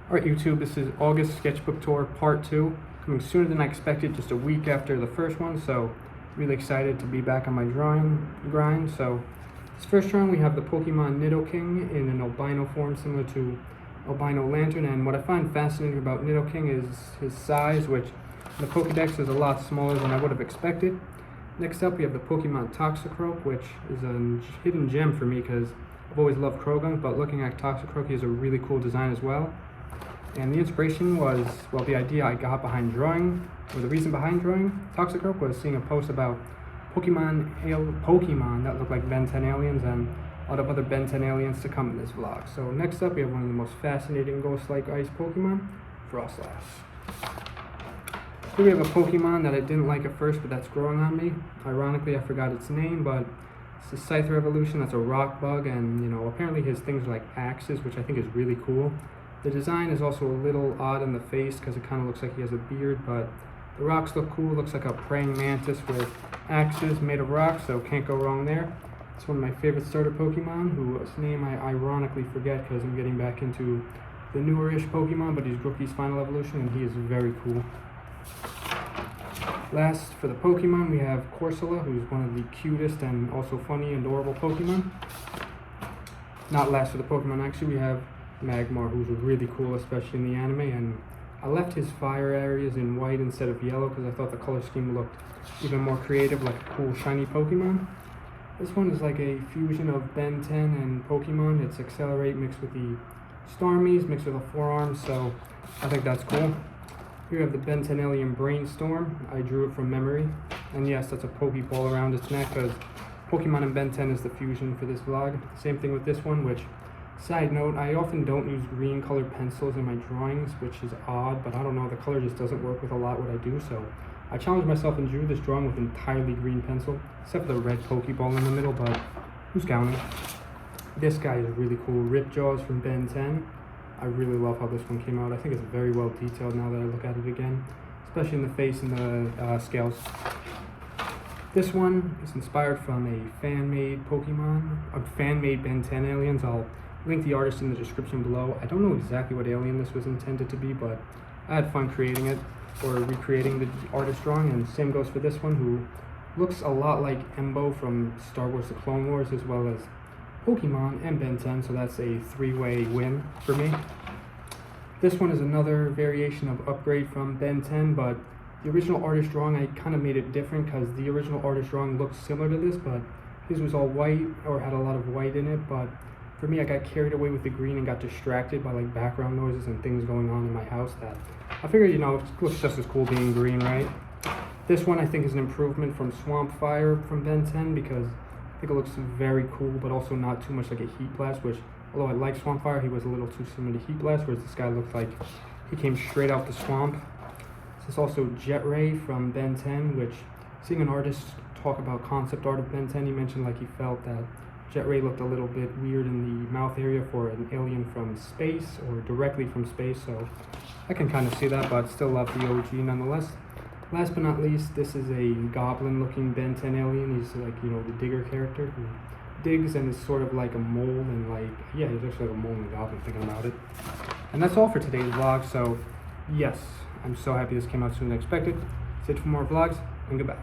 Alright YouTube, this is August Sketchbook Tour Part 2, coming sooner than I expected, just a week after the first one, so really excited to be back on my drawing grind. So this first drawing we have the Pokemon Nidoking in an albino form similar to Albino Lantern, and what I find fascinating about Nidoking is his size, which in the Pokedex is a lot smaller than I would have expected. Next up we have the Pokemon Toxicroak, which is a hidden gem for me because I've always loved Croagunk, but looking at Toxicroak, he has a really cool design as well. And the inspiration was, well, the idea I got behind drawing, or the reason behind drawing Toxicroak, was seeing a post about Pokemon that look like Ben 10 aliens and a lot of other Ben 10 aliens to come in this vlog. So next up we have one of the most fascinating ghost-like ice Pokemon, Froslas. Here we have a Pokemon that I didn't like at first, but that's growing on me. Ironically, I forgot its name, but it's a Scyther evolution that's a rock bug, and apparently his things are like axes, which I think is really cool. The design is also a little odd in the face because it kind of looks like he has a beard, but the rocks look cool. It looks like a praying mantis with axes made of rock, so can't go wrong there. It's one of my favorite starter Pokemon, whose name I ironically forget because I'm getting back into the newer-ish Pokemon, but he's Rookie's final evolution, and he is very cool. Last, for the Pokemon, we have Corsola, who's one of the cutest and also funny and adorable Pokemon. Not last for the Pokemon, actually, we have Magmar, who's really cool, especially in the anime, and I left his fire areas in white instead of yellow because I thought the color scheme looked even more creative, like a cool shiny Pokemon. This one is like a fusion of Ben 10 and Pokemon. It's Accelerate mixed with the Starmies, mixed with the Forearms, so I think that's cool. Here we have the Ben 10 alien Brainstorm. I drew it from memory, and yes, that's a Pokeball around its neck because Pokemon and Ben 10 is the fusion for this vlog. Same thing with this one, which, side note, I often don't use green colored pencils in my drawings, which is odd, but I don't know, the color just doesn't work with a lot what I do, so I challenged myself and drew this drawing with entirely green pencil, except for the red Pokeball in the middle, but who's counting? This guy is really cool, Ripjaws from Ben 10. I really love how this one came out. I think it's very well detailed now that I look at it again, especially in the face and the scales. This one is inspired from a fan-made Pokemon, fan-made Ben 10 aliens. I'll link the artist in the description below. I don't know exactly what alien this was intended to be, but I had fun creating it, or recreating the artist drawing, and same goes for this one, who looks a lot like Embo from Star Wars The Clone Wars, as well as Pokemon and Ben 10, so that's a three-way win for me. This one is another variation of upgrade from Ben 10, but the original artist drawing, I kind of made it different because the original artist drawing looks similar to this, but his was all white, or had a lot of white in it, but for me, I got carried away with the green and got distracted by like background noises and things going on in my house that I figured, it looks just as cool being green, right? This one I think is an improvement from Swampfire from Ben 10 because I think it looks very cool, but also not too much like a Heat Blast, which, although I like Swampfire, he was a little too similar to Heat Blast, whereas this guy looked like he came straight out the swamp. This is also JetRay from Ben 10, which, seeing an artist talk about concept art of Ben 10, he mentioned like he felt that JetRay looked a little bit weird in the mouth area for an alien from space, or directly from space, so I can kind of see that, but still love the OG nonetheless. Last but not least, this is a goblin-looking Ben 10 alien. He's like, the digger character who digs and is sort of like a mole, and he's actually like a mole and a goblin thinking about it. And that's all for today's vlog, so yes, I'm so happy this came out sooner than expected. Stay tuned for more vlogs, and goodbye.